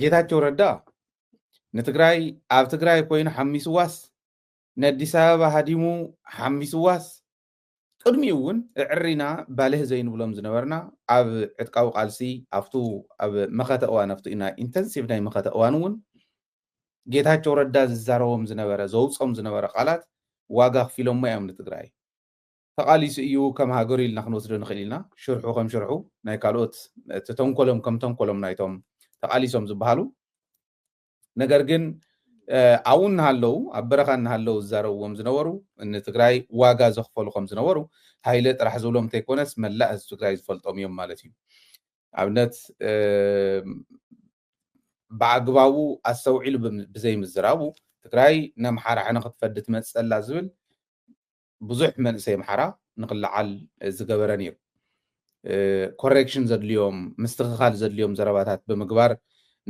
ጌታቸው ረዳ ንትግራይ ኣብ ትግራይ ኮይኑ ሓሚስዋስ ንኣዲስ ኣበባ ሃዲሙ ሓሚስዋስ ቅድሚኡ እውን ዕሪና ባልህ ዘይንብሎም ዝነበርና ኣብ ዕጥቃዊ ቃልሲ ኣብቱ ኣብ መኸተ እዋን ኣብቱ ኢና ኢንተንሲቭ ናይ መኸተ እዋን እውን ጌታቸው ረዳ ዝዛረቦም ዝነበረ ዘውፆም ዝነበረ ቃላት ዋጋ ክፊሎሞ እዮም ንትግራይ ተቃሊሱ እዩ ከም ሃገር ኢልና ክንወስዶ ንኽእል ኢና ሽርሑ ከም ሽርሑ ናይ ካልኦት ተተንኮሎም ከም ተንኮሎም ናይቶም ተቃሊሶም ዝበሃሉ ነገር ግን ኣብኡ እናሃለዉ ኣብ በረኻ እናሃለዉ ዝዛረብዎም ዝነበሩ ንትግራይ ዋጋ ዘኽፈሉ ከም ዝነበሩ ሃይለ ጥራሕ ዝብሎም እንተይኮነስ መላእ ህዝቢ ትግራይ ዝፈልጦም እዮም ማለት እዩ ኣብነት ብኣግባቡ ኣስተውዒሉ ብዘይምዝራቡ ትግራይ ነምሓራ ሕነ ክትፈዲ ትመፅእ ዘላ ዝብል ብዙሕ መንእሰይ ኣምሓራ ንክለዓል ዝገበረ ነይሩ ኮሬክሽን ዘድልዮም ምስትኽኻል ዘድልዮም ዘረባታት ብምግባር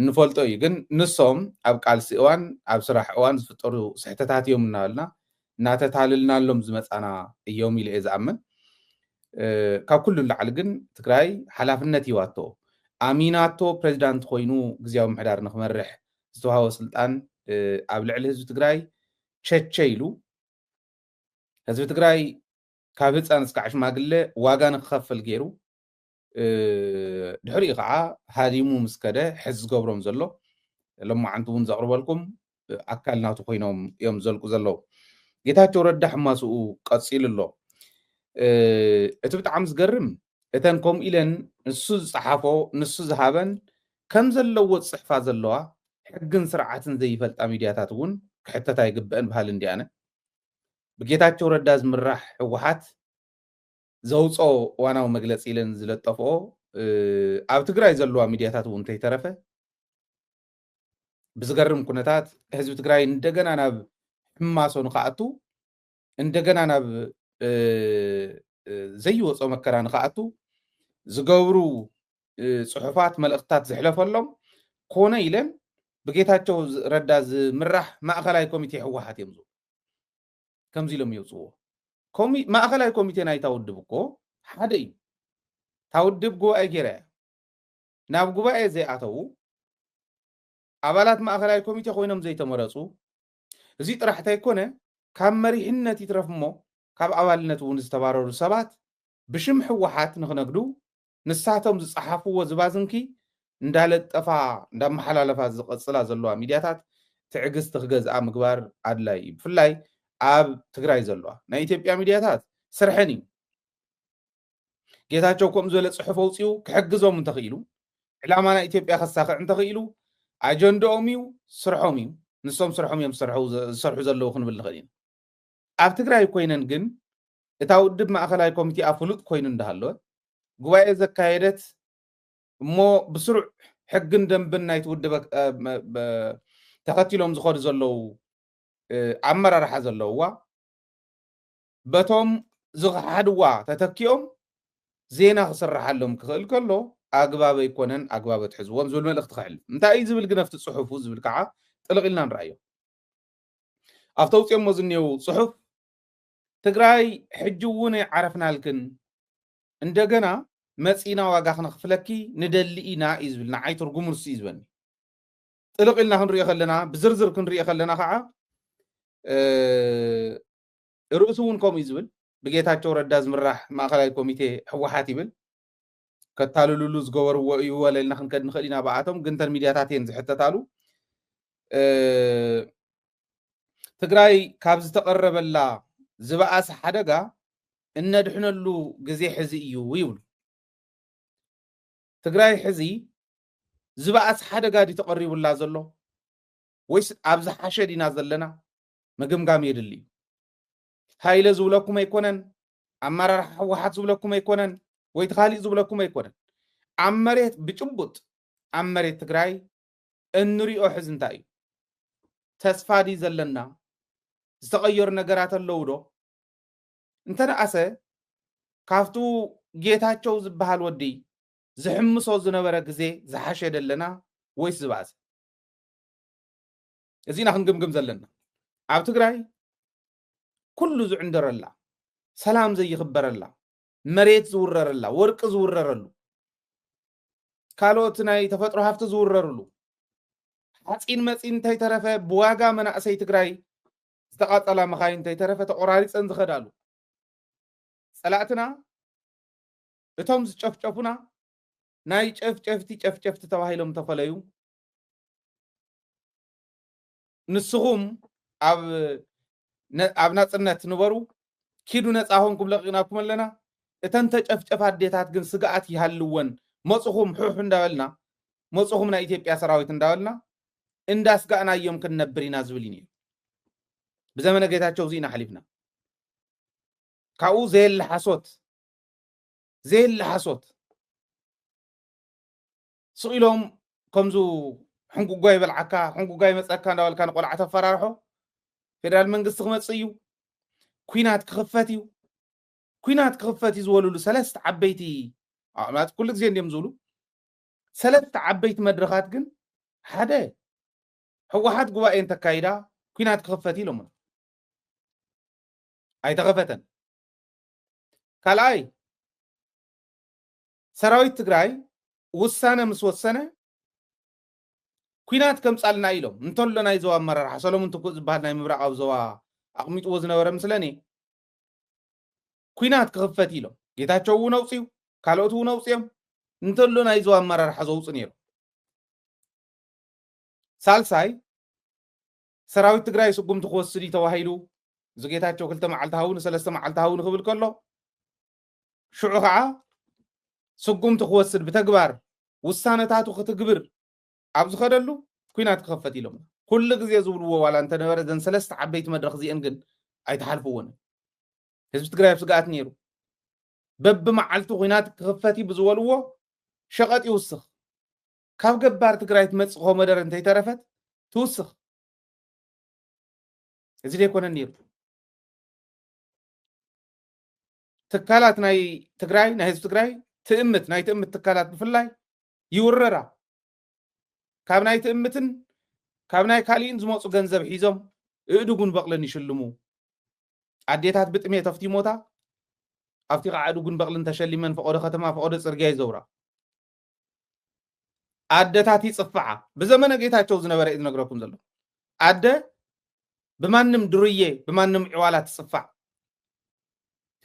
ንፈልጦ እዩ ግን ንሶም ኣብ ቃልሲ እዋን ኣብ ስራሕ እዋን ዝፍጠሩ ስሕተታት እዮም እናበልና እናተታልልናሎም ዝመፃና እዮም ኢለ እየ ዝኣምን ካብ ኩሉ ላዕሊ ግን ትግራይ ሓላፍነት ሂዋቶ ኣሚናቶ ፕሬዚዳንት ኮይኑ ግዝያዊ ምሕዳር ንክመርሕ ዝተዋሃቦ ስልጣን ኣብ ልዕሊ ህዝቢ ትግራይ ቸቸ ኢሉ ህዝቢ ትግራይ ካብ ህፃን እስካዕ ሽማግለ ዋጋ ንክኸፍል ገይሩ ድሕሪኡ ከዓ ሃዲሙ ምስ ከደ ሕዚ ዝገብሮም ዘሎ ሎማዓንቲ እውን ዘቕርበልኩም ኣካል ናቱ ኮይኖም እዮም ዘልቁ ዘለዉ ጌታቸው ረዳ ሕማስኡ ቀፂሉ ኣሎ እቲ ብጣዕሚ ዝገርም እተን ከምኡ ኢለን ንሱ ዝፀሓፎ ንሱ ዝሃበን ከም ዘለዎ ፅሕፋ ዘለዋ ሕግን ስርዓትን ዘይፈልጣ ሚድያታት እውን ክሕተታ ይግብአን ባህል እንዲኣነ ብጌታቸው ረዳ ዝምራሕ ህወሓት ዘውፆ ዋናዊ መግለፂ ኢለን ዝለጠፍኦ ኣብ ትግራይ ዘለዋ ሚድያታት እውን እንተይተረፈ ብዝገርም ኩነታት ህዝቢ ትግራይ እንደገና ናብ ሕማሶ ንክኣቱ እንደገና ናብ ዘይወፆ መከራ ንክኣቱ ዝገብሩ ፅሑፋት መልእኽትታት ዝሕለፈሎም ኮነ ኢለን ብጌታቸው ረዳ ዝምራሕ ማእኸላይ ኮሚቴ ህወሓት እዮም ዝብሉ ከምዚ ኢሎም የውፅዎ ማእኸላይ ኮሚቴ ናይታ ውድብ እኮ ሓደ እዩ ታውድብ ጉባኤ ገይራ እያ ናብ ጉባኤ ዘይኣተዉ ኣባላት ማእኸላይ ኮሚቴ ኮይኖም ዘይተመረፁ እዚ ጥራሕ እንተይኮነ ካብ መሪሕነት ይትረፍ እሞ ካብ ኣባልነት እውን ዝተባረሩ ሰባት ብሽም ህወሓት ንክነግዱ ንሳቶም ዝፀሓፍዎ ዝባዝንኪ እንዳለጠፋ እንዳመሓላለፋ ዝቐፅላ ዘለዋ ሚድያታት ትዕግስቲ ክገዝኣ ምግባር ኣድላይ እዩ ብፍላይ ኣብ ትግራይ ዘለዋ ናይ ኢትዮጵያ ሚድያታት ስርሐን እዩ ጌታቸው ከምኡ ዝበለ ፅሑፍ ኣውፅኡ ክሕግዞም እንተኽኢሉ ዕላማ ናይ ኢትዮጵያ ከሳኽዕ እንተኽኢሉ ኣጀንዳኦም እዩ ስርሖም እዩ ንሶም ስርሖም እዮም ዝሰርሑ ዘለዉ ክንብል ንኽእል ኢና ኣብ ትግራይ ኮይነን ግን እታ ውድብ ማእኸላይ ኮሚቴ ኣብ ፍሉጥ ኮይኑ እንዳሃለወ ጉባኤ ዘካየደት እሞ ብስሩዕ ሕግን ደንብን ናይቲ ውድብ ተኸቲሎም ዝኸዱ ዘለዉ ኣመራርሓ ዘለውዋ በቶም ዝሓድዋ ተተኪኦም ዜና ክስራሓሎም ክኽእል ከሎ ኣግባብ ኣይኮነን ኣግባብ ትሕዝዎም ዝብል መልእኽቲ ክሕልፍ እንታይ እዩ ዝብል ግን ኣብቲ ፅሑፉ ዝብል ከዓ ጥልቕ ኢልና ንረኣዮ ኣብቲ ኣውፅኦሞ ዝኒሄው ፅሑፍ ትግራይ ሕጂ እውን ዓረፍናልክን እንደገና መፂና ዋጋ ክንኽፍለኪ ንደሊ ኢና እዩ ዝብል ንዓይ ትርጉሙ ንሱ እዩ ዝበኒ ጥልቕ ኢልና ክንሪኦ ከለና ብዝርዝር ክንሪኦ ከለና ከዓ ርእሱ እውን ከምኡ እዩ ዝብል ብጌታቸው ረዳ ዝምራሕ ማእኸላይ ኮሚቴ ህወሓት ይብል ከታልልሉ ዝገበርዎ እዩ ወለልና ክንከድ ንኽእል ኢና ብኣቶም ግን ተን ሚድያታት እየን ዝሕተታሉ ትግራይ ካብ ዝተቐረበላ ዝበኣሰ ሓደጋ እነድሕነሉ ግዜ ሕዚ እዩ ይብሉ ትግራይ ሕዚ ዝበኣሰ ሓደጋ ዲ ተቐሪቡላ ዘሎ ወይስ ኣብ ዝሓሸ ዲና ዘለና ምግምጋም የድሊ እዩ ሃይለ ዝብለኩም ኣይኮነን ኣመራርሓ ህወሓት ዝብለኩም ኣይኮነን ወይ ተኻሊእ ዝብለኩም ኣይኮነን ኣብ መሬት ብጭቡጥ ኣብ መሬት ትግራይ እንሪኦ ሕዚ እንታይ እዩ ተስፋ ዲ ዘለና ዝተቐየሩ ነገራት ኣለዉ ዶ እንተነኣሰ ካብቱ ጌታቸው ዝበሃል ወዲ ዝሕምሶ ዝነበረ ግዜ ዝሓሸ ደለና ወይስ ዝበኣሰ እዚና ክንግምግም ዘለና ኣብ ትግራይ ኩሉ ዝዕንደረላ ሰላም ዘይኽበረላ መሬት ዝውረረላ ወርቂ ዝውረረሉ ካልኦት ናይ ተፈጥሮ ሃፍቲ ዝውረርሉ ሓፂን መፂን እንተይተረፈ ብዋጋ መናእሰይ ትግራይ ዝተቃፀላ መኻይን እንተይተረፈ ተቆራሪፀን ዝኸዳሉ ፀላእትና እቶም ዝጨፍጨፉና ናይ ጨፍጨፍቲ ተባሂሎም ተፈለዩ ንስኹም ኣብ ናፅነት ንበሩ ኪዱ ነፃ ሆንኩም ለቂናኩም ኣለና እተን ተጨፍጨፍ ኣዴታት ግን ስግኣት ይሃልወን መፅኹም ሕሕ እንዳበልና መፅኹም ናይ ኢትዮጵያ ሰራዊት እንዳበልና እንዳስጋእናዮም ክንነብር ኢና ዝብል እዩ ብዘመነ ጌታቸው ዚና ሓሊፍና ካብኡ ዘየለሓሶት ስኢሎም ከምዙ ሕንጉጓይ በልዓካ ሕንጉጓይ መፀካ እንዳበልካ ንቆልዓ ተፈራርሖ ፌደራል መንግስቲ ክመፅእ እዩ ኩናት ክኽፈት እዩ ኩናት ክኽፈት እዩ ዝበልሉ ሰለስተ ዓበይቲ ማለት ኩሉ ግዜ እንዲኦም ዝብሉ ሰለስተ ዓበይቲ መድረኻት ግን ሓደ ህወሓት ጉባኤ እንተካይዳ ኩናት ክኽፈት ኢሎም ኣይተኸፈተን ካልኣይ ሰራዊት ትግራይ ውሳነ ምስ ወሰነ ኩናት ከምፃልና ኢሎም እንተሎ ናይ ዞባ ኣመራርሓ ሰሎሞን ትኩእ ዝበሃል ናይ ምብራቃዊ ዞባ ኣቕሚጥዎ ዝነበረ ምስለኒ ኩናት ክኽፈት ኢሎም ጌታቸው እውን ኣውፅዩ ካልኦት እውን ኣውፅዮም እንተሎ ናይ ዞባ ኣመራርሓ ዘውፅእ ነይሩ ሳልሳይ ሰራዊት ትግራይ ስጉምቲ ክወስድ እዩ ተባሂሉ ዝጌታቸው 2 መዓልቲ ሃውን 3 መዓልቲ ሃውን ክብል ከሎ ሽዑ ከዓ ስጉምቲ ክወስድ ብተግባር ውሳነታቱ ክትግብር ኣብ ዝኸደሉ ኩናት ክኽፈት ኢሎም ኩሉ ግዜ ዝብልዎ ዋላ እንተነበረ ዘን ሰለስተ ዓበይቲ መድረኽ እዚአን ግን ኣይተሓልፍዎን ህዝቢ ትግራይ ኣብ ስግኣት ነይሩ በብመዓልቱ ኩናት ክኽፈት እዩ ብዝበልዎ ሸቐጥ ይውስኽ ካብ ገባር ትግራይ ትመፅእ ኮመደረ እንተይተረፈት ትውስኽ እዚ ደይኮነን ነይሩ ትካላት ናይ ትግራይ ናይ ህዝቢ ትግራይ ናይ ትእምት ትካላት ብፍላይ ይውረራ ካብ ናይ ትእምትን ካብ ናይ ካሊእን ዝመፁ ገንዘብ ሒዞም እእዱጉን በቕልን ይሽልሙ ኣዴታት ብጥሜት ኣፍቲሞታ ኣብቲ ከዓ እዱጉን በቕልን ተሸሊመን ፈቆደ ከተማ ፈቆደ ፅርግያ ይዘውራ ኣደታት ይፅፍዓ ብዘመነ ጌታቸው ዝነበረ እዩ ዝነግረኩም ዘሎ ኣደ ብማንም ድርዬ ብማንም ዕዋላት ትፅፋዕ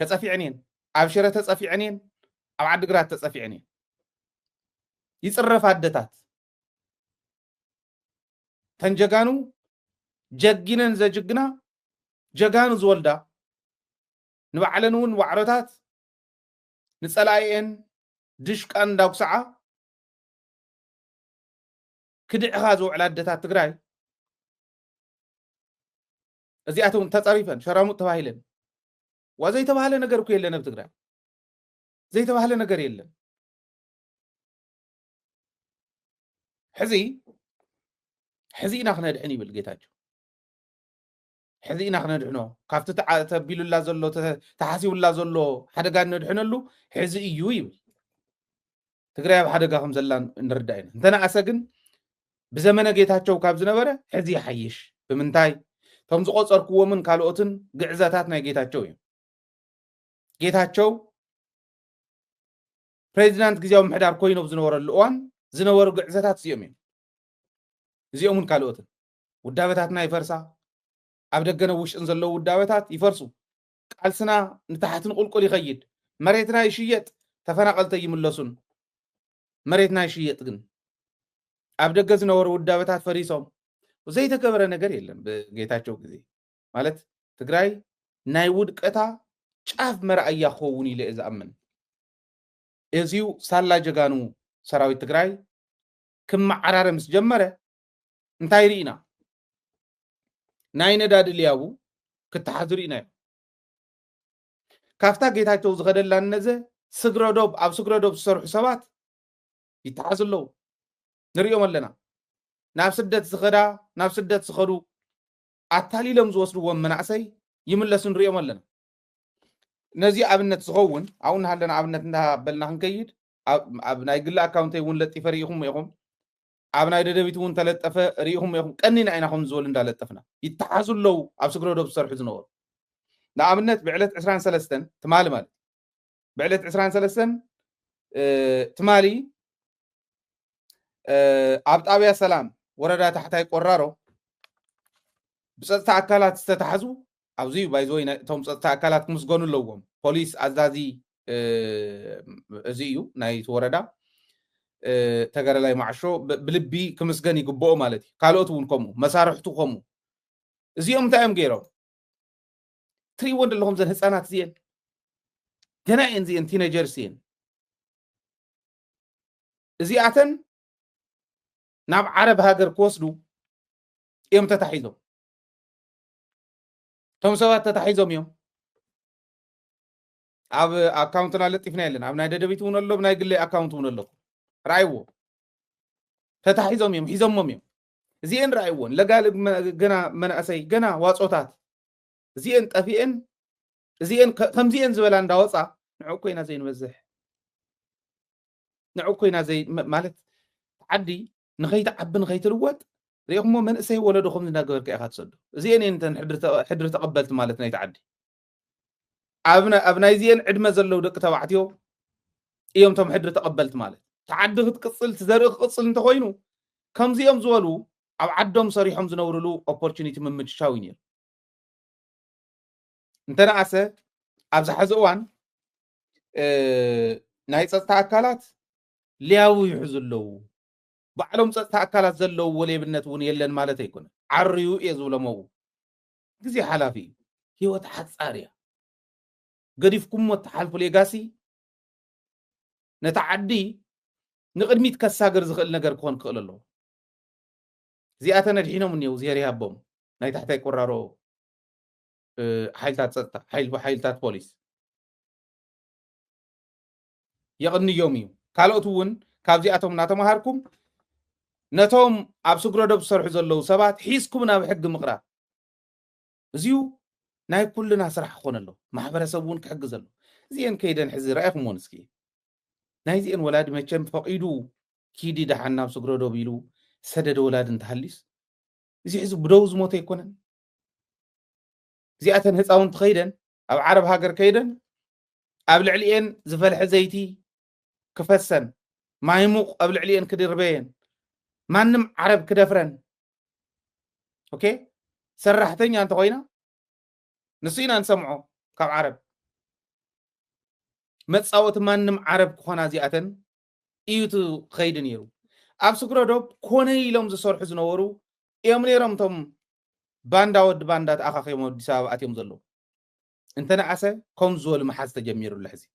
ተፀፊዐን እየን ኣብ ሽረ ተፀፊዐን እየን ኣብ ዓዲግራት ተፀፊዐን እየን ይፅረፍ ኣደታት ተንጀጋኑ ጀጊነን ዘጅግና ጀጋኑ ዝወልዳ ንባዕለን እውን ዋዕሮታት ንፀላእየን ድሽቃን እንዳጉስዓ ክድዕኻ ዝውዕላ ኣደታት ትግራይ እዚኣቶም ተፀሪፈን ሸራሙጥ ተባሂለን ወዘይተባሃለ ነገር እኮ የለን ኣብ ትግራይ ዘይተባሃለ ነገር የለን ሕዚ ኢና ክነድሕን ይብል ጌታቸው ሕዚ ኢና ክነድሕኖ ካብቲ ተቢሉላ ዘሎ ተሓሲቡላ ዘሎ ሓደጋ ነድሕነሉ ሕዚ እዩ ይብል ትግራይ ኣብ ሓደጋ ከም ዘላ ንርዳእ ኢና እንተነኣሰ ግን ብዘመነ ጌታቸው ካብ ዝነበረ ሕዚ ይሓይሽ ብምንታይ ከም ዝቆፀርክዎምን ካልኦትን ግዕዘታት ናይ ጌታቸው እዮም ጌታቸው ፕሬዚዳንት ግዚያዊ ምሕዳር ኮይኖም ዝነበረሉ እዋን ዝነበሩ ግዕዘታት እዚኦም እዮም እዚኦምን ካልኦትን ውዳበታትና ይፈርሳ ኣብ ደገነ ውሽጥን ዘለዉ ውዳበታት ይፈርሱ ቃልስና ንታሕትን ቁልቁል ይኸይድ መሬትና ይሽየጥ ተፈናቀልተ ይምለሱን መሬትና ይሽየጥ ግን ኣብ ደገ ዝነበሩ ውዳበታት ፈሪሶም ዘይተገበረ ነገር የለን ብጌታቸው ግዜ ማለት ትግራይ ናይ ውድቀታ ጫፍ መርኣያ ክኸውን ኢለ እየ ዝኣምን እዚኡ ሳላ ጀጋኑ ሰራዊት ትግራይ ክመዓራረ ምስ ጀመረ እንታይ ርኢና ናይ ነዳዲ ልያቡ ክትሓዝር ኢና ካብታ ጌታቸው ዝኸደላ ነዘ ስግረዶብ ኣብ ስግረዶብ ዝሰርሑ ሰባት ይተሓዝ ኣለዉ ንሪኦም ኣለና ናብ ስደት ዝኸዳ ናብ ስደት ዝኸዱ ኣታሊሎም ዝወስድዎም መናእሰይ ይምለሱ ንሪኦም ኣለና ነዚ ኣብነት ዝኸውን ኣብኡ እናሃለና ኣብነት እንዳበልና ክንከይድ ኣብ ናይ ግሊ ኣካውንተይ እውን ለጢፈ ርኢኹም ኢኹም ኣብ ናይ ደደቢት እውን ተለጠፈ ርኢኹም ኢኹም ቀኒና ኢና ከም ዝበሉ እንዳለጠፍና ይተሓዙ ኣለዉ ኣብ ስግረዶብ ዝሰርሑ ዝነበሩ ንኣብነት ብዕለት 23 ትማሊ ማለት ብዕለት 23 ትማሊ ኣብ ጣብያ ሰላም ወረዳ ታሕታይ ቆራሮ ብፀጥታ ኣካላት ዝተታሕዙ ኣብዚ ባይዘወይ እቶም ፀጥታ ኣካላት ክምስገኑ ኣለዎም ፖሊስ ኣዛዚ እዚ እዩ ናይቲ ወረዳ ተገረላይ ማዕሾ ብልቢ ክምስገን ይግብኦ ማለት እዩ ካልኦት እውን ከምኡ መሳርሕቱ ከምኡ እዚኦም እንታይ እዮም ገይሮም ትሪእዎ ዘለኹም ዘን ህፃናት እዚአን ገና እየን እዚአን ቲኔጀርስ እየን እዚኣተን ናብ ዓረብ ሃገር ክወስዱ እዮም ተታሒዞም እቶም ሰባት ተታሒዞም እዮም ኣብ ኣካውንትና ለጢፍና የለን ኣብ ናይ ደደቢት እውን ኣሎ ብናይ ግሌ ኣካውንት እውን ኣለኩ رأيوه تتحيزهم يوم حيزهم يوم زين رأيوه لقال جنا من أسي جنا واصوتات زين تفين زين كم زين زبلان داوصة نعوكينا زين وزح نعوكينا زي مالت عدي نخيت عب نخيت الوقت ريهم من أسي ولا دخل من ناقور كأخذ صدق زين أنت حدر تقبلت مالتنا يتعدي أبنا زين عد ما زلوا دك تبعتيو يوم تم حدر تقبلت مالت تعدي تقصل تزرق قصل انت خوينو كم زي يوم زولو او عدهم صريحهم زنورلو opportunity من متشاوين انت نعسه ابز حزوان ناي صتا اكالات لياو يحزلو بعلم صتا اكالات زلو وليبنت ون يلن مالت يكون عريو يزولمو غزي حلافي هيوت حصاريا قريفكم وتحالفو ليغاسي نتعدي نقدميت كساغر زخل نجر كون كقللو زياتنا دحينهم نيو زياري هبهم ناي تحتاي قرارو حيلتات صدتا حيلتات بوليس يقدني يومي كالوتون كابزياتهم ناتمهاركم نتوم اب سغرو دب سرح زلو سبات حيسكم نا بحق مقرا زيو ناي كلنا سرح خونلو محبرسبون كحجزلو زين كيدن حزي رايكم ونسكي نايزين ولاد مچم فقيدو كيدي دحنا بسغرو دوبيلو سدد ولاد انتحليس زي حزب بدوز موت يكونن زياتن هصاون تخيدن اب عرب هاجر كيدن اب لعليين زفلح زيتي كفسن مايموق اب لعليين كدربين مانم عرب كدفرن اوكي سرحتني انت خوينا نسينا نسمعه كاب عرب متصاوت مانم عرب كخونا زياتن ايوتو خيدن يرو اب سكرودوب كوني لهم زسرح زنورو يوم نيرم توم باندا ود باندات اخاخي مو ديساب اتيم زلو انت نعسه كون زول محاز تجميرو لحزي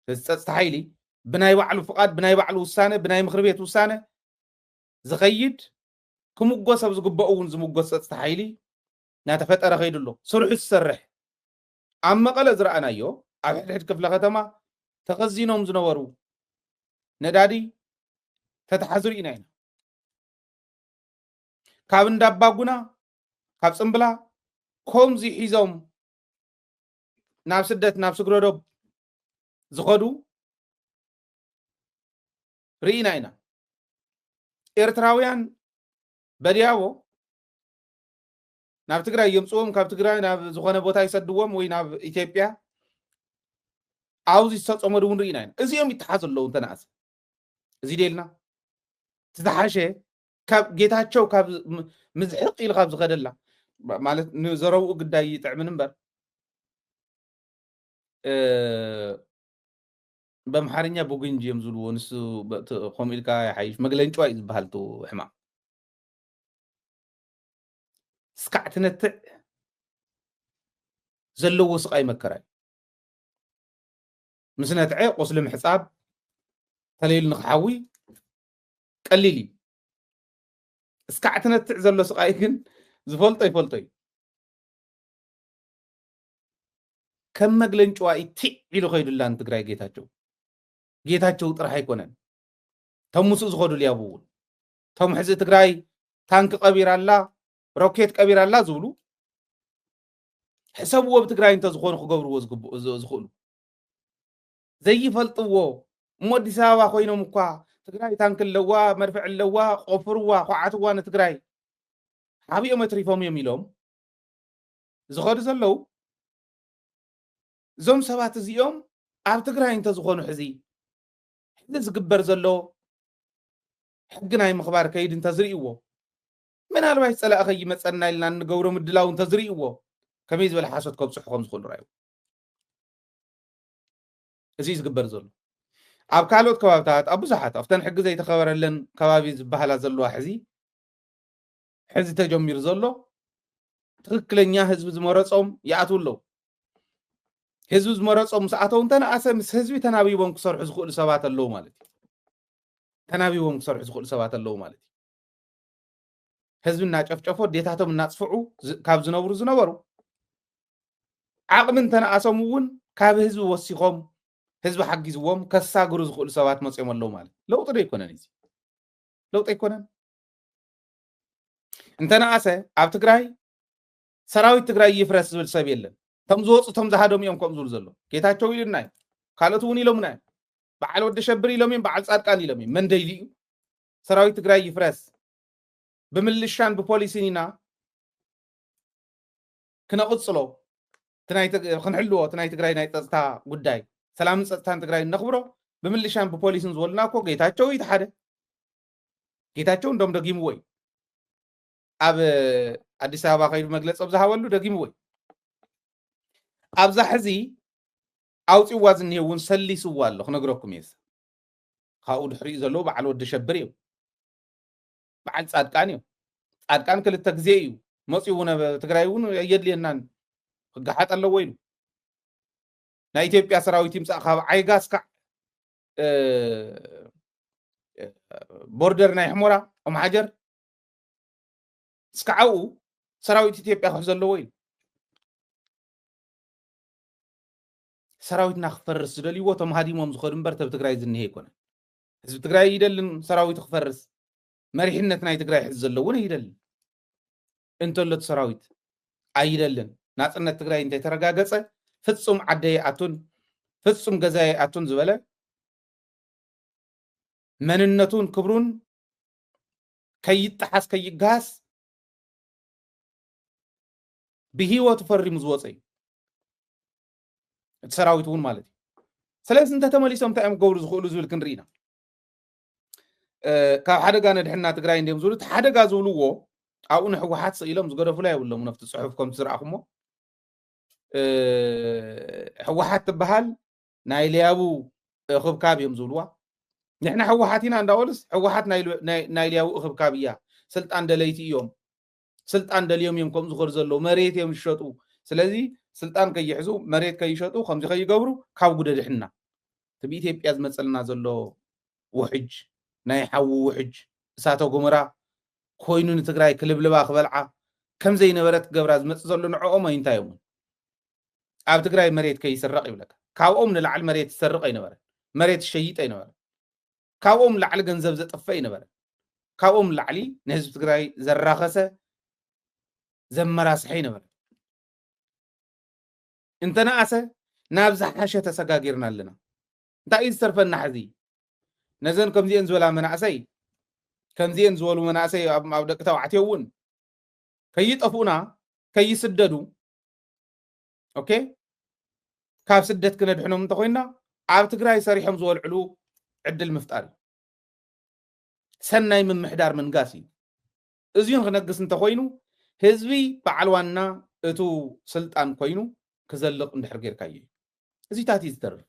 تستحيلي بناي بعلو فقاد بناي بعلو وسانه بناي مخربيت وسانه زخيد كمغوس اب زغباون زمغوس تستحيلي ناتفطر خيدلو سرح السرح اما قال زرعنا يو ابحد كفله ከተማ ተخزينهم زنورو ندادي تتحذر إنا كابن داباغونا كاب صنبلا كومزي حيزوم ناب سدت ناب سغرودوب زخدو رينا إنا إرتراويان بدياو ناب تግራይ يمصوم كاب تግራይ ناب زخونه ቦታ يسدوم ወይ ناب ኢትዮጵያ አውዚ ተጾመዱን ሪና እዚኦም ይተሓዘለው እንተናስ እዚ ደልና تتحاشى كاب جيتاتشو كاب مزحق إلى كاب زغدلا مالت نزرو قداي يطعم نمبر بمحارنيا بوغنجي يمزلو نسو خوم إلكا يحيش مغلنچوا يزبحالتو حما سكعتنت زلو وسقاي مكراي مسنتعي قسلم حساب تليل نخحوي قليلي اسكعتنا تعزلو سقايكن زفلطي فلطي كم مغلنچوا ايتي يلو خيدلان تግራይ ጌታቸው ጥራይ አይኮነን ተሙሱ ዝኸዱ ሊያቡ ተም ሕዚ ትግራይ ታንክ ቀቢራላ ሮኬት ቀቢራላ ዝብሉ حسابو بتግራይ እንተ ዝኾኑ ክገብርዎ ዝኽእሉ ዘይፈልጥዎ ሞዲስ አበባ ኮይኖም እኳ ትግራይ ታንክ ለዋ መርፍዕ ለዋ ቆፍርዋ ኳዓትዋ ንትግራይ ሓቢኦም ትሪፎም የሚሎም ዝኸዱ ዘለው ዞም ሰባት እዚኦም ኣብ ትግራይ እንተ ዝኾኑ ሕዚ ዝግበር ዘሎ حقنا مخبار كيد انت زريقو من هالباي صلاة أخي مصنا لنا نقورو مدلاو انت زريقو كميز ولا حاسد كبصحكم زخل رايو أزيز قبر زل أب كالوت كوابتات أبو زحات أفتن حق زي تخبر لن كوابي زبحلا زلوا حزي حزي تجمير زلو تخكلنيا حزب زمرصوم ياتولو حزب زمرصوم ساعتو انت ناسه مس حزبي تنابيبون كسرح زخول سبات اللو مالتي تنابيبون كسرح زخول سبات اللو مالتي حزبنا ጨፍጨፎ ዴታቶም እናጽፍዑ ካብ ዝነብሩ ዝነበሩ ዓቕም እንተነኣሶም እውን ካብ ህዝቢ ወሲኾም ህዝቢ ሓጊዝዎም ከሳግሩ ዝኽእሉ ሰባት መፅኦም ኣለዉ ማለት ለውጢ ዶ ይኮነን እዚ ለውጢ ኣይኮነን እንተነኣሰ ኣብ ትግራይ ሰራዊት ትግራይ ይፍረስ ዝብል ሰብ የለን ቶም ዝወፁ ቶም ዝሃዶም እዮም ከም ዝብሉ ዘሎ ጌታቸው ኢሉና እዩ ካልኦት እውን ኢሎምና እዩ በዓል ወዲ ሸብር ኢሎም እዮም በዓል ጻድቃን ኢሎም እዮም መን ደይልዩ ሰራዊት ትግራይ ይፍረስ بملشان ببوليسينا كنا قصلو تنايت خنحلو تنايت تግራይ ናይ ጸጥታ ጉዳይ ሰላም ጸጥታን ትግራይ ነኽብሮ بملشان ببوليسን ዝወልናኮ ጌታቸው ይተሓደ ጌታቸው እንደም ደጊሙ ወይ ኣብ አዲስ አበባ ከይዱ መግለጽ ኣብዛሃወሉ ደጊሙ ወይ ኣብዛ ሕዚ ኣውፂዋ ዝኒሄውን ሰሊስዋ ኣሎ ክነግረኩም እየ ካብኡ ድሕሪኡ ዘሎ በዓል ወዲ ሸብር እዩ በዓል ጻድቃን እዩ ጻድቃን ክልተ ግዜ እዩ መጽኡነ ትግራይ እውን የድልየናን ክጋሓጥ ኣለዎ ኢሉ ናይ ኢትዮጵያ ሰራዊት ይምጻእ ካብ ዓይጋ እስካዕ ቦርደር ናይ ሕሞራ ኦምሓጀር እስካዕኡ ሰራዊት ኢትዮጵያ ክሕዝ ኣለዎ ኢሉ ሰራዊትና ክፈርስ ዝደልይዎ ቶም ሃዲሞም ዝኸዱ እምበር ተብ ትግራይ ዝኒሄ ይኮነን ህዝቢ ትግራይ ይደልን ሰራዊት ክፈርስ مريحنا تناي تقرأ حز اللون يدل أنت اللي تسراويت أيدلن ناس أن تقرأ أنت ترجع جزء فتصم عدي أتون فتصم جزاء أتون زبالة من النتون كبرون كي يتحس كي يجهز به وتفرم مزوجي تسراويتون مالتي سلام أنت تملي سمت أم قول زخول زول كنرينا ካብ ሓደጋ ነድሕና ትግራይ እንደም ዝብሉ ሓደጋ ዝብልዎ ኣብኡ ንሕወሓት ስኢሎም ዝገደፉላ ይብሎም ነፍቲ ፅሑፍ ከም ዝረኣኹሞ ሕወሓት ትበሃል ናይ ልያቡ ክብካብ እዮም ዝብልዋ ንሕና ሕወሓት ኢና እንዳወልስ ሕወሓት ናይ ልያቡ ክብካብ እያ ስልጣን ደለይቲ እዮም ስልጣን ደልዮም እዮም ከም ዝኸዱ ዘለዉ መሬት እዮም ዝሸጡ ስለዚ ስልጣን ከይሕዙ መሬት ከይሸጡ ከምዚ ከይገብሩ ካብ ጉደድሕና እቲ ብኢትዮጵያ ዝመፀልና ዘሎ ውሕጅ ናይ ሓው ውሕጅ እሳተ ጎመራ ኮይኑ ንትግራይ ክልብልባ ክበልዓ ከም ዘይነበረት ገብራ ዝመጽ ዘሎ ንዕኦም እንታይ ኣብ ትግራይ መሬት ከይስረቕ ይብለካ ካብኦም ንላዕሊ መሬት ዝሰርቕ ኣይነበረ መሬት ሸይጥ ኣይነበረ ካብኦም ላዕሊ ገንዘብ ዘጠፈ ኣይነበረ ካብኦም ላዕሊ ንህዝቢ ትግራይ ዘራኸሰ ዘመራስሐ ኣይነበረ እንተነኣሰ ናብ ዝሓሸ ተሰጋጊርና ኣለና እንታይ እዩ ዝተርፈና ሕዚ نزن كم زين زولا مناسي كم زين زولو مناسي أو دك توعتي ون كي يطفونا كي يسددوا أوكي كاب سدت كنا دحنا منتقينا عاب تقرأي صريحهم زول علو عدل مفتار سناي من محدار من قاسي إزيون خنقص انتقينو هزبي بعلوانا اتو سلطان كوينو كزلق ندحر غير كاي إزي تاتي زدر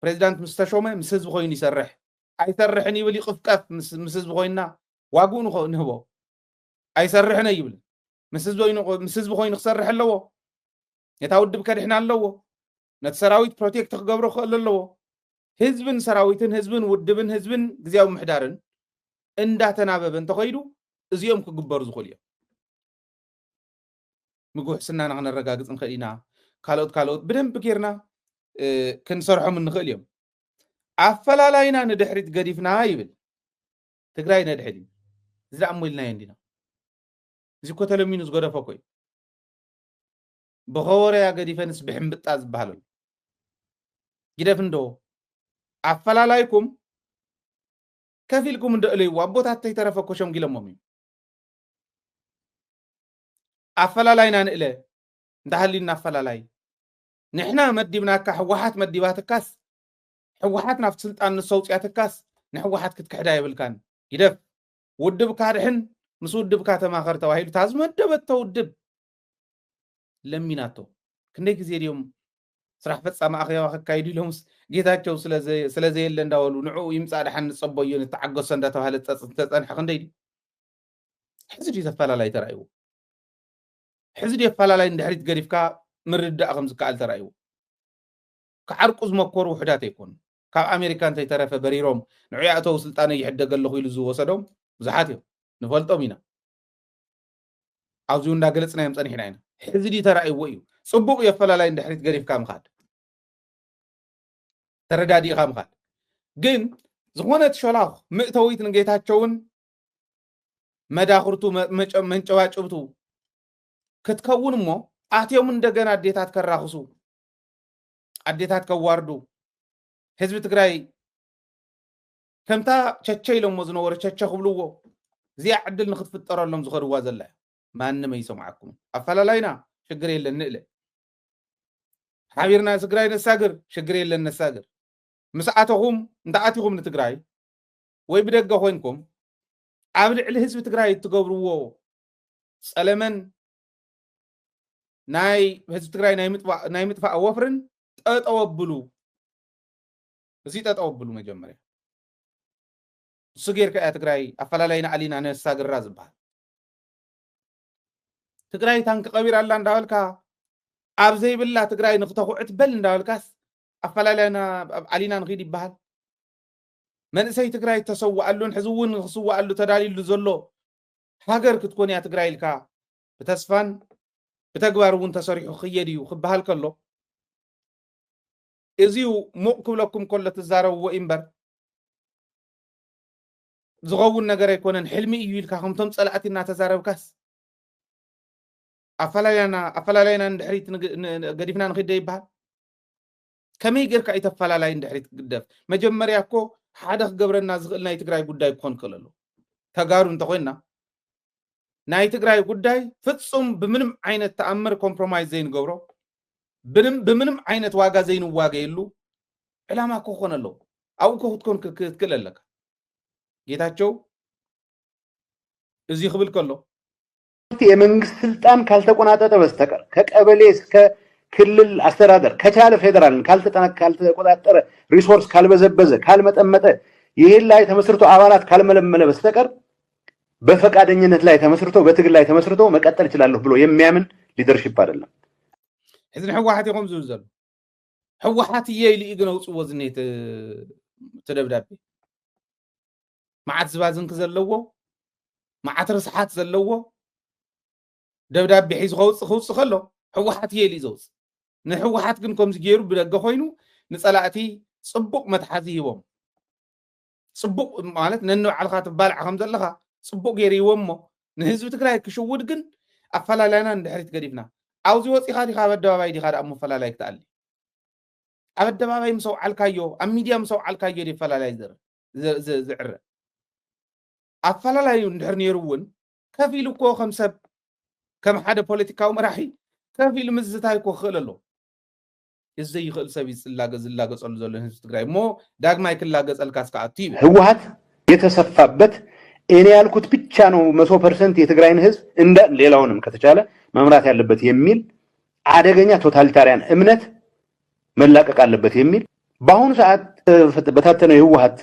بريزيدانت مستشومه مسز بخوين يسرح أيسرحني ولي قفقف مسز بخوينا واقون نهبو أيسرحنا يبل مسز بخوين خسرح اللو يتعود بكرحنا اللو نتسراويت بروتيكت قبرو خل اللو هزبن سراويتن هزبن ودبن هزبن جزياو محدارن إن داتنا تخيلو زيوم كجبر زخوليا مجوح سنة عن الرجاجز نخلينا كالوت بدم بكيرنا كن صرحهم من نخليهم أفلا لاينا ندحرت قديفنا هايبل تقرأي ندحري زي أمويلنا يندينا زي كتلو مينوس قد فوقي بغورة يا قديفة نسبحن بتاز بحلول جدفن دو أفلا لايكم كفيلكم ندقلي وابوت حتى يترفقوا شم جيلا مامي أفلا لاينا نقلي دهالينا أفلا لاي نحنا مديبنا كحوحات مديبات كاس حوحات نفس سلطان الصوت ياتكاس نحوحات كتكحدا يبل كان يدف ودب كارحن مس ودب كاتماخر تواهيلو تازمدبت تودب لميناتو كندي ግዜ ድዮም ስራሕ ፈጻሚ ኣኼባ ከካይዱ ኢሎም ጌታቸው ስለዘየለ እንዳበሉ ንዑ ይምፃእ ድሓን ንፀበዮ ንተዓገሶ እንዳተባሃለ ተፀንሐ ክንደይ ድዩ ሕዚ ድዩ ተፈላላይ ተራእይዎ ሕዚ ድዩ ኣፈላላይ እንድሕሪት ገዲፍካ ምርዳእ ከም ዝከኣል ተራእይዎ ክዓርቁ ዝመከሩ ውሕዳት ኣይኮኑ ካብ ኣሜሪካ እንተይተረፈ በሪሮም ንዑ ኣተው ስልጣነ ይሕደገ ኣለኹ ኢሉ ዝወሰዶም ብዙሓት እዮም ንፈልጦም ኢና ኣብዚኡ እንዳገለፅናዮም ፀኒሕና ኢና ሕዚ ድዩ ተራእይዎ እዩ ጽቡቕ የፈላላይ እንድሕሪት ገዲፍካ ምኻድ ተረዳዲእኻ ምኻድ ግን ዝኾነት ሸላኽ ምእተዊት ንጌታቸውን መዳኽርቱ መንጨባጭብቱ ክትከውን እሞ ኣትዮም እንደገና ኣዴታት ከራኽሱ ኣዴታት ከዋርዱ ህዝቢ ትግራይ ከምታ ቸቸ ኢሎሞ ዝነበረ ቸቸ ክብልዎ እዚኣ ዕድል ንክትፍጠረሎም ዝኸድዋ ዘላ ማንም ኣይሰምዓኩም ኣፈላላይና ሽግር የለን ንእለ ሓቢርና ትግራይ ነሳግር ሽግር የለን ነሳግር ምስኣተኹም እንተኣቲኹም ንትግራይ ወይ ብደገ ኮይንኩም ኣብ ልዕሊ ህዝቢ ትግራይ እትገብርዎ ፀለመን ናይ ህዝቢ ትግራይ ናይ ምጥፋእ ወፍርን ጠጠወብሉ እዚ ጠጠወብሉ መጀመርያ እሱ ጌርካ እያ ትግራይ ኣፈላላይና ኣሊና ነሳግራ ዝበሃል ትግራይ ታንክ ቀቢር ኣላ እንዳበልካ ኣብ ዘይብላ ትግራይ ንክተኩዕት በል እንዳበልካስ ኣፈላላይና ኣሊና ንኺድ ይበሃል መንእሰይ ትግራይ ተሰዋኣሉን ሕዚ እውን ክስዋኣሉ ተዳሊሉ ዘሎ ሃገር ክትኮን እያ ትግራይ ኢልካ ብተስፋን ብተግባር እውን ተሰሪሑ ክየድ እዩ ክበሃል ከሎ እዚኡ ሙቕ ክብለኩም ከሎ ትዛረብዎ እምበር ዝኸውን ነገር ኣይኮነን ሕልሚ እዩ ኢልካ ከምቶም ፀላእቲ እናተዛረብካስ ኣፈላላይና እንድሕሪት ገዲፍና ንኺደ ይበሃል ከመይ ጌርካ ኣይተፈላላይ እንድሕሪት ግደፍ መጀመርያ እኮ ሓደ ክገብረና ዝኽእል ናይ ትግራይ ጉዳይ ክኾን ክእል ኣሎ ተጋሩ እንተኮይንና ናይ ትግራይ ጉዳይ ፍጹም ብምንም ዓይነት ተኣምር ኮምፕሮማይዝ ዘይንገብሮ ብምንም ዓይነት ዋጋ ዘይንዋገየሉ ዕላማ ክኾን ኣሎ ኣብኡ ክትኮን ክትክእል ኣለካ ጌታቸው እዚ ክብል ከሎ የመንግስት ስልጣን ካልተቆናጠጠ በስተቀር ከቀበሌ እስከ ክልል አስተዳደር ከቻለ ፌደራልን ካልተቆጣጠረ ሪሶርስ ካልበዘበዘ ካልመጠመጠ ይሄን ላይ ተመስርቶ አባላት ካልመለመለ በስተቀር በፈቃደኝነት ላይ ተመስርቶ በትግል ላይ ተመስርቶ መቀጠል ይችላል ብሎ የሚያምን ሊደርሺፕ አይደለም እዝን ህዋሓት ይቆም ዝውዘሉ ህዋሓት ይይል ይግነው ጽዎ ዝኔት ተደብዳቤ ማዓት ዝባዝን ከዘለዎ ማዓት ርስሓት ዘለዎ ደብዳቤ ሒዙ ክውፅእ ከሎ ህዋሓት ይይል ይዘውፅ ንህዋሓት ግን ከምዚ ገይሩ ብደገ ኮይኑ ንጸላእቲ ጽቡቕ መትሓዚ ይቦም ጽቡቕ ማለት ነንባዕልካ ትባልዕ ከም ዘለኻ ጽቡቕ ገይሩ ይቦሞ ንህዝቢ ትግራይ ክሽውድ ግን ኣፈላላይና እንድሕሪት ገዲፍና ኣብዚ ወፂኻ ዲኻ ኣብ ኣደባባይ ዲኻ ደኣ መፈላላይ ክትኣሊ ኣብ ኣደባባይ ምሰውዓልካዮ ኣብ ሚድያ ምሰውዓልካዮ ዲ ፈላላይ ዝዕረ ኣፈላላዩ እንድሕር ነይሩ እውን ከፍ ኢሉ እኮ ከም ሰብ ከም ሓደ ፖለቲካዊ መራሒ ከፍ ኢሉ ምዝታይ እኮ ክኽእል ኣሎ እዚ ዘይኽእል ሰብ ዝላገፀሉ ዘሎ ህዝቢ ትግራይ እሞ ዳግማይ ክላገፀልካስ ከዓ እዩ ህወሓት የተሰፋበት እኔ ያልኩት ብቻ ነው 100% የትግራይን ህዝብ እንደ ሌላውንም ከተቻለ መምራት ያለበት የሚል አደገኛ ቶታሊታሪያን እምነት መላቀቅ አለበት የሚል በአሁኑ ሰዓት በታተነ የህወሓት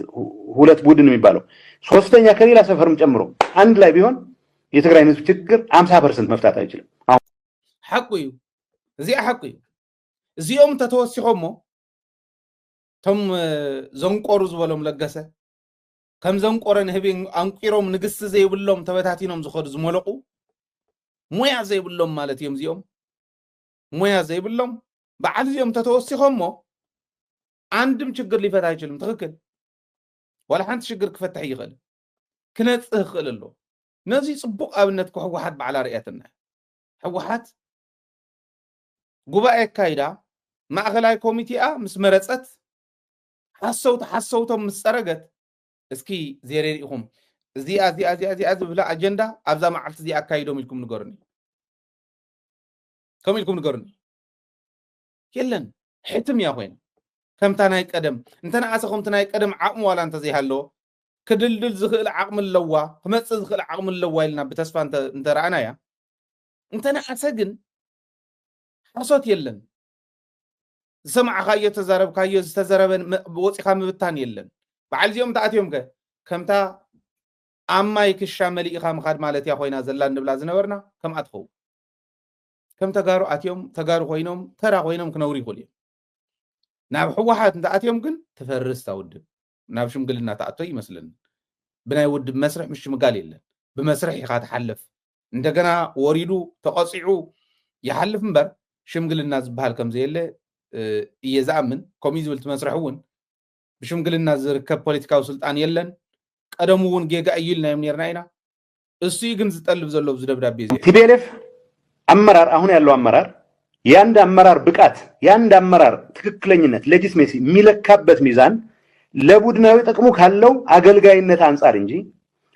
ሁለት ቡድን የሚባለው ሶስተኛ ከሌላ ሰፈርም ጨምሮ አንድ ላይ ቢሆን የትግራይን ህዝብ ችግር 50% መፍታት አይችልም ሐቁ እዩ እዚኣ ሐቁ እዩ እዚኦም ተተወሲኾሞ ቶም ዘንቆሩ ዝበሎም ለገሰ ከም ዘንቆረን ህቢ አንቂሮም ንግስ ዘይብሎም ተበታቲኖም ዝኸዱ ዝመለቁ ሞያ ዘይብሎም ማለት እዮም እዚኦም ሞያ ዘይብሎም በዓል እዚኦም ተተወሲኾሞ አንድም ችግር ሊፈታ አይችልም ትክክል ወላ ሓንቲ ችግር ክፈትሕ ይኽእል ክነጽህ ይኽእል ኣሎ ነዚ ጽቡቕ ኣብነት ህወሓት በዓል ርያትና ህወሓት ጉባኤ ካይዳ ማእኸላይ ኮሚቴኣ ምስ መረፀት ሓሰውቶም ምስ ፀረገት እስኪ ዜሬሪኢኹም እዚኣ ዝብላ ኣጀንዳ ኣብዛ መዓልቲ እዚኣ ኣካይዶም ኢልኩም ንገሩኒ ከም ኢልኩም ንገሩኒ የለን ሕትም እያ ኮይና ከምታ ናይ ቀደም እንተነኣሰ ከምቲ ናይ ቀደም ዓቕሙ ዋላ እንተዘይሃለዎ كدلدل زخل عقم اللوا خمس زخل عقم اللوا لنا بتسفى انت رأنا يا انت انا اسجن حصوت يلن سمع خايو تزارب خايو تزارب وصي خام بتان يلن بعد يوم تاعت يوم كمتا اما يكشا ملي خام خاد مالتي يا خوينا زلان نبلا زنبرنا كم اتخو كم تغارو اتيوم تغارو خوينوم ترى خوينوم كنوري خولي ناب حوحات انت اتيوم كن تفرس تاود ناب شمقلنا تاعتو يمسلن بناي ود مسرح مش مقال يلن بمسرح يخا تحلف عندنا وريدو تقصعو يحلف منبر شمقلنا زبال كم زيله يزامن كوميزول تمسرحون بشمقلنا زركب بوليتيكاو سلطان يلن قدمون جيجا ايلنا يمنيرنا اينا እሱ ግን ዝጠልብ ዘሎ ዝደብዳቤ ዚ ቲቤሌፍ አመራር አሁን ያለው አመራር ያንድ አመራር ብቃት ያንድ አመራር ትክክለኝነት ሌጂስሜሲ የሚለካበት ሚዛን ለቡድናዊ ጥቅሙ ካለው አገልጋይነት አንፃር እንጂ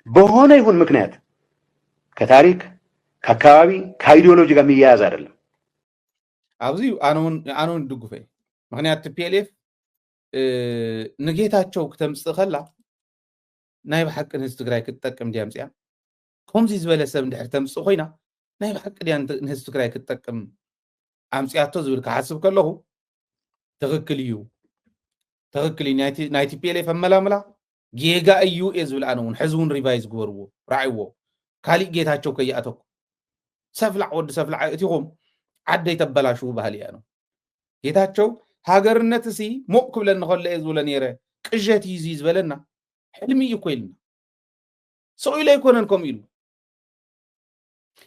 በሆነ ይሁን ምክንያት ከታሪክ ከአካባቢ ከአይዲዮሎጂ ጋር የሚያያዝ አይደለም። አብዚ አኑን ድጉፈ ምክንያት ቲፒኤልኤፍ ንጌታቸው ከተምጽእ ከላ ናይ በሐቅን ህዝብ ትግራይ ክትጠቅም ዲያምጽያ كمزي زبالة سب ندحر تمسو خوينا ناي بحق ديان نهز تكراي كتقم عمصياتو زبل كحسب كله تغكليو نايتي بي ال اف ملا جيجا ايو ازبل انون حزون ريفايز غورو راعيو كالي جيتاچو كياتو سفلع ود سفلع اتيهم عدي تبلاشو بهاليانو جيتاچو هاغرنت سي موق بلن خول ازبل نيره قجتي يزي زبلنا حلمي يكويلنا سويلا يكونن كوميلو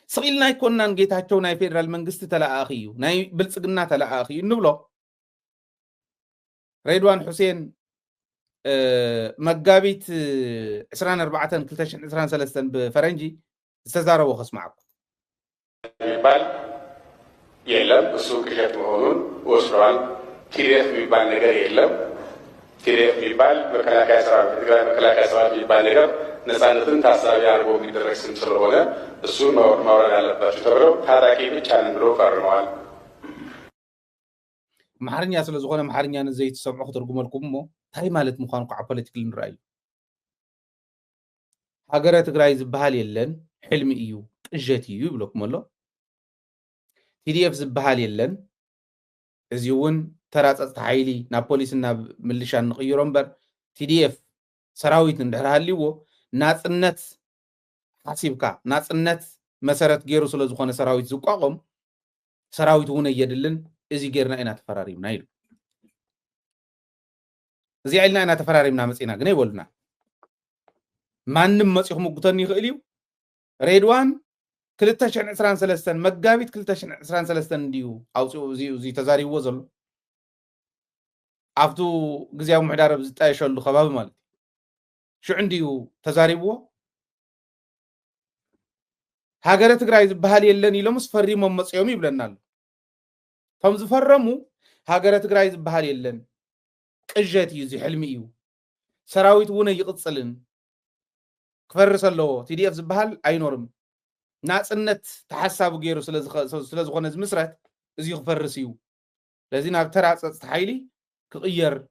سقيلنا يكونن جيتاچو ناي فيدرال منግስት ተላአኺዩ ናይ ብልጽግና ተላአኺዩ ንብሎ ሬድዋን ሁሴን መጋቢት 24 2023 በፈረንጂ ተዛረቦ ከስማዕኩ ይባል የለም እሱ ቅዠት መሆኑን ወስዷል። ቲዲኤፍ የሚባል ነገር የለም። ቲዲኤፍ የሚባል መከላከያ ሰራዊት ትግራይ መከላከያ ሰራዊት የሚባል ነገር ነፃነትን ታሳቢ አድርጎ የሚደረግ ስም ስለሆነ እሱን ማውረድ አለባቸው ተብለው ታጣቂ ብቻ ነን ብለው ፈርመዋል። ማሕርኛ ስለዝኾነ ማሕርኛ ነዘይት ሰምዑ ክትርጉመልኩም ሞ ታይ ማለት ምዃኑ ቋዕ ፖለቲካል ንራእዩ ሃገረ ትግራይ ዝበሃል የለን ሕልሚ እዩ ቅዠት እዩ ይብለኩም ኣሎ ቲዲኤፍ ዝበሃል የለን እዚ እውን ተራፀፅቲ ሓይሊ ናብ ፖሊስ ናብ ምልሻ ንቕይሮ እምበር ቲዲኤፍ ሰራዊት እንድሕር ሃልይዎ ናጽነት ሓሲብካ ናጽነት መሰረት ገይሩ ስለ ዝኾነ ሰራዊት ዝቋቆም ሰራዊት እውን የድልን እዚ ጌርና ኢና ተፈራሪምና ኢሉ እዚ ኢልና ኢና ተፈራሪምና መጽና ግን ይወልና ማንም መጽኹም ጉተን ይኽእል እዩ ሬድዋን 2023 መጋቢት 2023 እንዲዩ አውጽኡ እዚ ተዛሪብዎ ዘሎ አፍቱ ግዚያዊ ምሕዳር ዝጣየሸሉ ከባቢ ማለት شو عندي تزاريبو هاجرة تجري زبالة يلني لمس فريم مصيومي بلنال فهم زفرمو هاجرة تجري زبالة يلن قجتي يزي حلميو سراويت ونا يقتصلن كفرس الله TDF زبال أي نورم ناس النت تحسب غيره سلز خنز مسرت زي كفرسيو لازم أكتر تحيلي كغير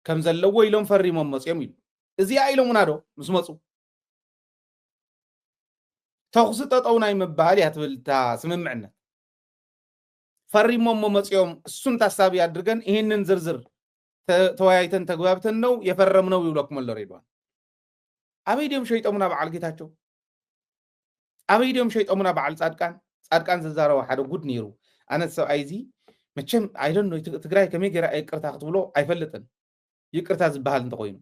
كم زلوا يلون فريم مصيومي እዚ አይሎም ናዶ ምስ መጹ ተخص ተጣውናይ መባል ያትብልታ ስምምዕነት ፈሪሞም መጽዮም እሱን ታሳቢ አድርገን ይሄንን ዝርዝር ተወያይተን ተግባብተን ነው የፈረምነው ይብለኩም ለሬድዋን አበይደም ሸይጠሙና በዓል ጌታቸው አበይደም ሸይጠሙና በዓል ጻድቃን ዘዛረው ሓደ ጉድ ነይሩ አነት ሰው አይዚ መቸም አይዶን ነው ትግራይ ከመገራ ይቅርታ ክትብሎ አይፈልጥን ይቅርታ ዝባሃል እንተቆይኑ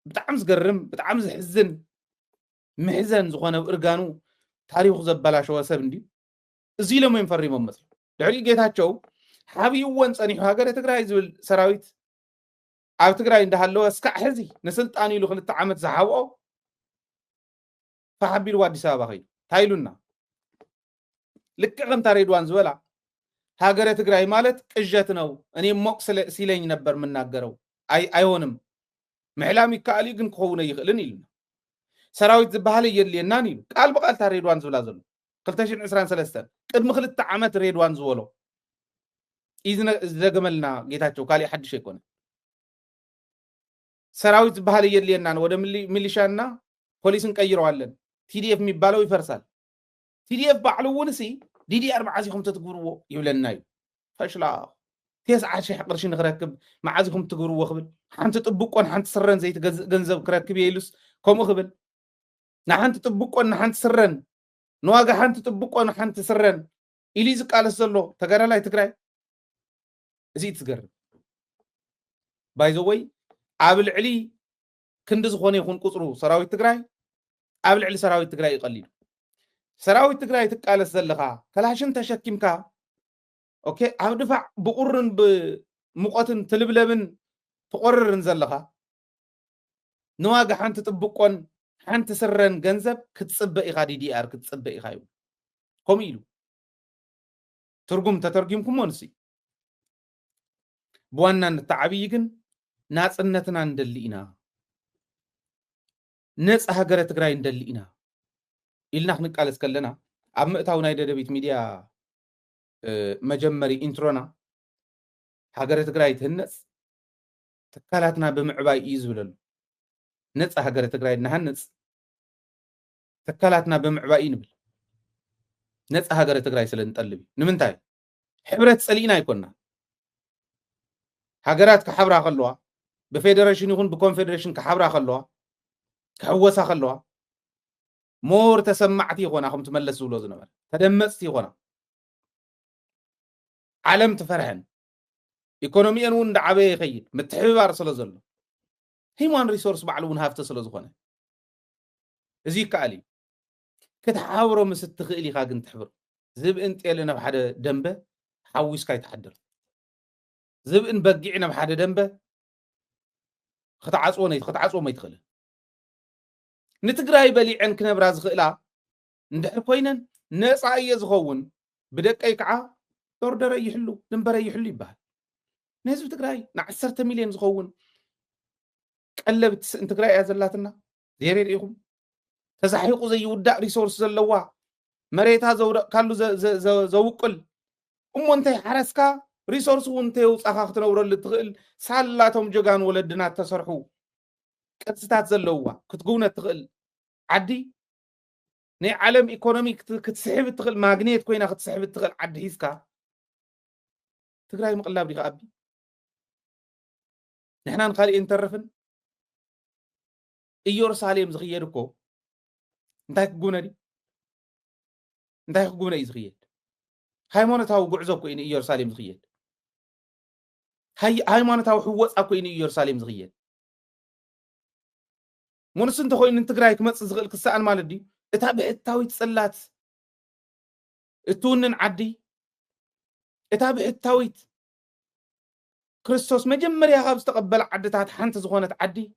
بتعم زقرم بتعم زحزن محزن زخونه ارغانو تاريخ زبالاشو وسبندي ازي لما ينفري ممثل دحري جيتاچو حبيون صنيح هاجر تግራይ ዝብል ሰራዊት ኣብ ትግራይ እንዳሃለው እስካዕ ሕዚ ንስልጣን ኢሉ 2 ዓመት ዝሓብኦ فحبيل አዲስ አበባ ኸይ ታይሉና ልቅም ታሬድዋን ዝበላ ሀገረ ትግራይ ማለት ቅዠት ነው እኔ ሞቅ ሲለኝ ነበር መናገረው አይሆንም محلامي كالي جن كونه يخلني لنا سراويت زبالة يلينا نيلو قال بقال تا ريدوان زولا زلو قلتاشن 23 قد مخلت عامات ريدوان زولو إذن إذا جملنا جيتاچو كالي حدش يكون ሰራዊት ባህል የለየና ወደ ሚሊሻና ፖሊስን ቀይረዋለን TDF የሚባለው ይፈርሳል TDF ባዕሉውንሲ DDR ማዓዚኩም ተትግብርዎ ይብለናዩ ፈሽላ ተስዓሽ ቅርሽ ንክረክብ ማዓዚኩም ትግብርዎ ክብል ሓንቲ ጥብቆን ሓንቲ ስረን ዘይት ገንዘብ ክረክብ የይሉስ ከምኡ ክብል ንሓንቲ ጥብቆን ሓንቲ ስረን ንዋጋ ሓንቲ ጥብቆን ሓንቲ ስረን ኢሊ ዝቃለስ ዘሎ ተጋዳላይ ትግራይ እዚ ትገርም ባይ ዘ ወይ ኣብ ልዕሊ ክንዲ ዝኾነ ይኹን ቁፅሩ ሰራዊት ትግራይ ኣብ ልዕሊ ሰራዊት ትግራይ ይቀሊሉ ሰራዊት ትግራይ ትቃለስ ዘለኻ ከላሽን ተሸኪምካ ኦኬ ኣብ ድፋዕ ብቁርን ብሙቀትን ትልብለብን ትቆርርን ዘለኻ ንዋጋ ሓንቲ ጥብቆን ሓንቲ ስረን ገንዘብ ክትጽበ ኢኻ DDR ክትጽበ ኢኻ እዩ ከምኡ ኢሉ ትርጉም ተተርጊምኩም ሞንሲ بوانا تعبيجن ناس النتنا ندلينا ناس هجرة تجري ندلينا إلنا خنك على سكلنا عم تاو نايدا دبيت ميديا مجمري إنترونا هجرة تجري تهنس تكالاتنا بمعباي إيزولن ناس هجرة تجري نهنس تكالاتنا بمعباي نبل ناس هجرة تجري سلنت قلبي نمنتاي حبرت سلينا يكوننا هاجرات كحبرة خلوها بفيدريشن يكون بكونفدريشن كحبرة خلوها كحوسة خلوها مور تسمعتي هنا خم تملسوا له زنبر تدمستي هنا عالم تفرحن إيكونوميا ون دعبي خير متحبار سلزل هيمان ريسورس بعلون هافت سلزخونه زي كالي كتحاوروا مستخيلي خاجن تحبر زب انت يلنا بحدا دنبه حويس كاي تحدر زبئن بقعنا بحدا دنبه خطعصو ما يدخل نتقراي بليعن كنبرا زخئلا ندحر كوينن نصا يزخون بدقاي كعا اوردر يحلو دنبر يحلو يبال نهزب تقراي نا 10 مليون زخون قلبت انتقراي ازلاتنا زيري ريكم تزحيقو زي ودا ريسورس زلوا مريتا زورق كالو زوقل امونتي حرسكا ريسورس وانتي وصخاخ تنورل لتغل سالاتهم جوغان ولدنا تسرحو قصتات زلوا كتقونا تغل عدي ني عالم ايكونومي كتسحب تغل ماغنيت كوينا كتسحب تغل عدي هيسكا تقراي مقلاب ديغا ابي نحنا نخالي انترفن ايورساليم زغيركو انتاي كقونا دي انتاي كقونا يزغير هايمونتاو غعزو كوين ايورساليم زغير هايمونتاو حوص اكوين ايورساليم زغير مونس انت خوين انت تقراي كمص زغل كسان مالت دي اتا بحتاوي تصلات اتونن عدي اتا بحتاوي كريستوس مجمريا خاب استقبل عدتات حنت زغونت عدي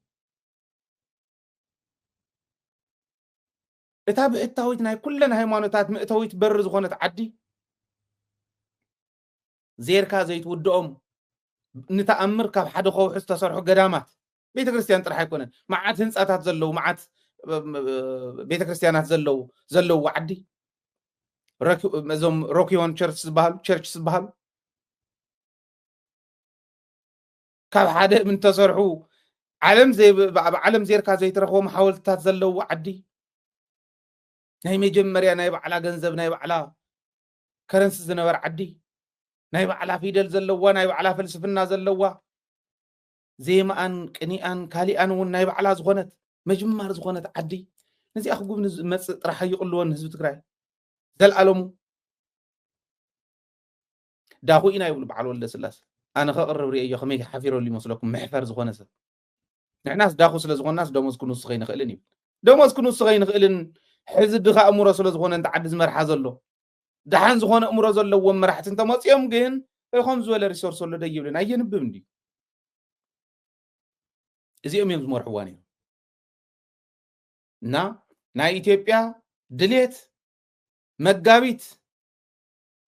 اتا بحتاوي ناي كلنا هايمونتات مئتوي تبر زغونت عدي زيركا زيت ودኦም نتأمر كاب حدا خوح استسرحو قدامات بيت كريستيان طرح يكونن معات هنصاتات زلو معات بيت كريستيانات زلو وعدي مزوم روكيون تشيرش سبال كاب حدا من تسرحو عالم زيركا زي ترخو محاولتات زلو وعدي ناي مجمريا ناي بعلا غنزب ناي بعلا كرنس زنبر عدي ناي بعلا فيدل زلوا ناي بعلا فلسفنا زلوا زي ما ان قنيان كاليان ون ناي بعلا زغونت مجمار زغونت عدي نزي اخو غبن مص طرح يقلون حزب تግራይ زلالمو داخو اينا يقول بعل ولد سلاس انا خقرب ريو خمي حفيرو لي مسلكم محفر زغونه سب نحناس داخو سلا زغون ناس دموز كنو سخين خيلن دموز كنو سخين خيلن حزب دخا امره سلا زغون انت عدز مرحا زلو دحان زغون امره زلو مرحت انت مصيوم ግን يخم زول ريسورس ولا ديبلن اينبم دي እዚኦም እዮም ዝመርሕዋን እዮም እና ናይ ኢትዮጵያ ድሌት መጋቢት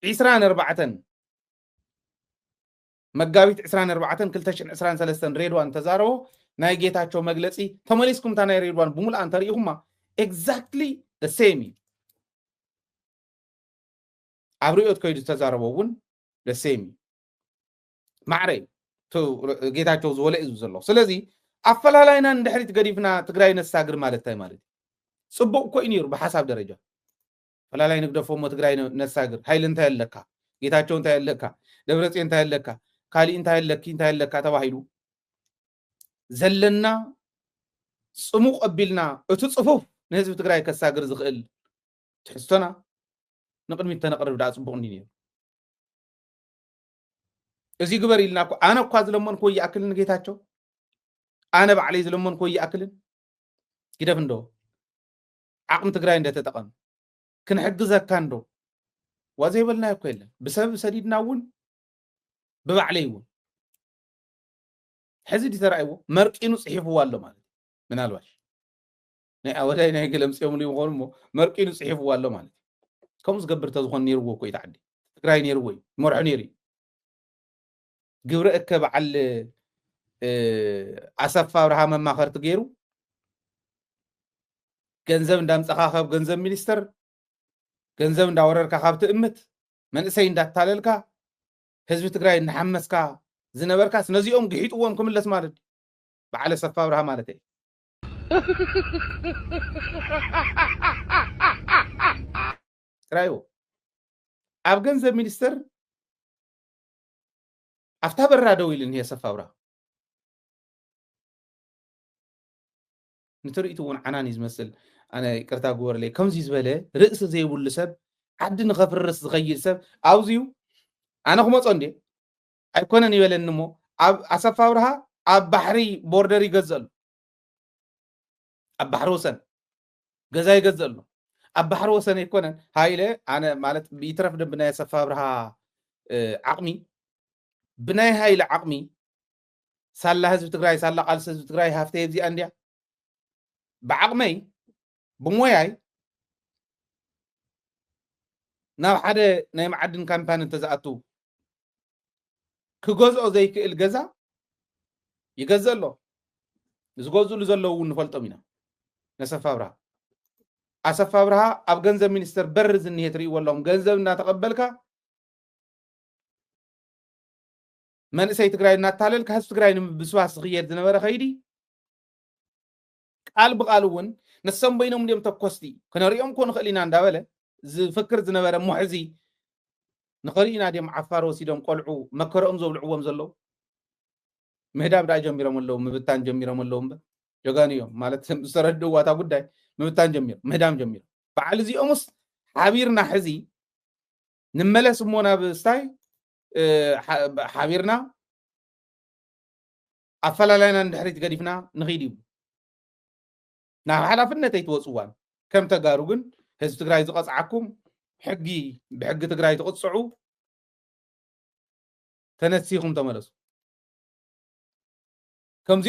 24 2023 ሬድዋን ተዛረቦ ናይ ጌታቸው መግለጺ ተመሊስኩም ታ ናይ ሬድዋን ብሙሉ አንተሪኹማ ኤግዛክትሊ the same አብሪኦት ኮይዱ ተዛረቦውን the same ማዕረ ጌታቸው ዝወለ እዩ ዘሎ ስለዚህ أفلالاينا ندحري تقريبنا تقراي نساقر مالتاي مالتي صبوق كو إنير بحساب درجة فلالاي نقدفو ما تقراي نساقر هاي لنتا يلكا ጌታቸው እንታይ ያለካ ደብረጽዮን እንታይ ያለካ ካሊ እንታይ ያለካ ተባሂሉ ዘለና ጽሙቕ አቢልና እቲ ጽፉፍ ንህዝቢ ትግራይ ከሳግር ዝኽእል ትሕዝቶና ንቅድሚት ተነቅርብ ዳ ጽቡቕ እንዲ ነይሩ እዚ ግበር ኢልና እኮ ኣነ እኳ ዝለመንኩ ይኣክልን ጌታቸው ኣነ ባዕለይ ዝለመንኩ ይኣክልን ግደፍ እንዶ ዓቅሚ ትግራይ እንደተጠቀም ክንሕግዘካ እንዶ وزي بلنا يكون بسبب سديدنا ون ببعليه حزدي ترى مرقينو صحيفو والله مالك من الواش ني اولاي ني كلام سيوم لي مخول مرقينو صحيفو والله مالك كم زغبر تزخون نيرو كو يتعدي تقراي نيرو مرح نيري ግብረ እከ በዓል አሰፋ አብርሃም ማኸርት ገይሩ ገንዘብ እንዳምፀኻ ካብ ገንዘብ ሚኒስተር ገንዘብ እንዳወረርካ ካብቲ እምት መንእሰይ እንዳታለልካ ህዝቢ ትግራይ ንሓመስካ ዝነበርካ ነዚኦም ግሒጥዎም ክምለስ ማለት በዓል አሰፋ አብርሃም ማለት እዩ ትግራዩ ኣብ ገንዘብ ሚኒስተር أفتح برادو إلين هي سفاورة نترى يتوون عنانيز مثل أنا كرتا جور لي كم زيز بله رأس زي ولا سب عدن غفر رأس غير سب عاوزيو أنا هم أصندي أكون أنا يبلن نمو أسفاورها أب بحري بوردري جزل أب بحروسن جزاي جزل أب بحروسن يكون هاي له أنا مالت بيترف دبنا سفاورها عقمي بناي هاي العقمي سالا حزب تግራይ سالا قالس حزب تግራይ هافتي بزي انديا بعقمي بموياي ناو حدا ناي معدن كامبان تزاتو كغزو زي كل غزا يغزلو زغزو زلو نفلطم ينا نسفابرها اسفابرها اب ገንዘብ ሚኒስተር برز اني تري والله ገንዘብ እና ተቀበልካ መንእሰይ ትግራይ እናታለል ከህዝብ ትግራይ ንብስዋስ ዝኽየድ ዝነበረ ኸይዲ ቃል ብቃል እውን ንሰም በይኖም ደም ተኮስቲ ከነሪኦም ኮን ኽእሊና እንዳበለ ዝፍክር ዝነበረ ሙሕዚ ንኸሪና ደም ዓፋር ወሲዶም ቆልዑ መከረኦም ዘብልዕዎም ዘለው ምህዳብ ዳ ጀሚሮም ኣለው ምብታን ጀሚሮም ኣለው ጀጋንዮም ማለት ዝተረድእዋ እታ ጉዳይ ምብታን ጀሚሮም ምህዳም ጀሚሮም በዓል እዚኦምስ ሓቢርና ሕዚ ንመለስ እሞ ናብ ስታይ حبيرنا أفلالاينا ندحريت قديفنا نغيديو نا حلافنا تيتوصوان كم تقاروغن هزب تقراي تقصعكم حقي بحق تقراي تقصعو تنسيكم تملسو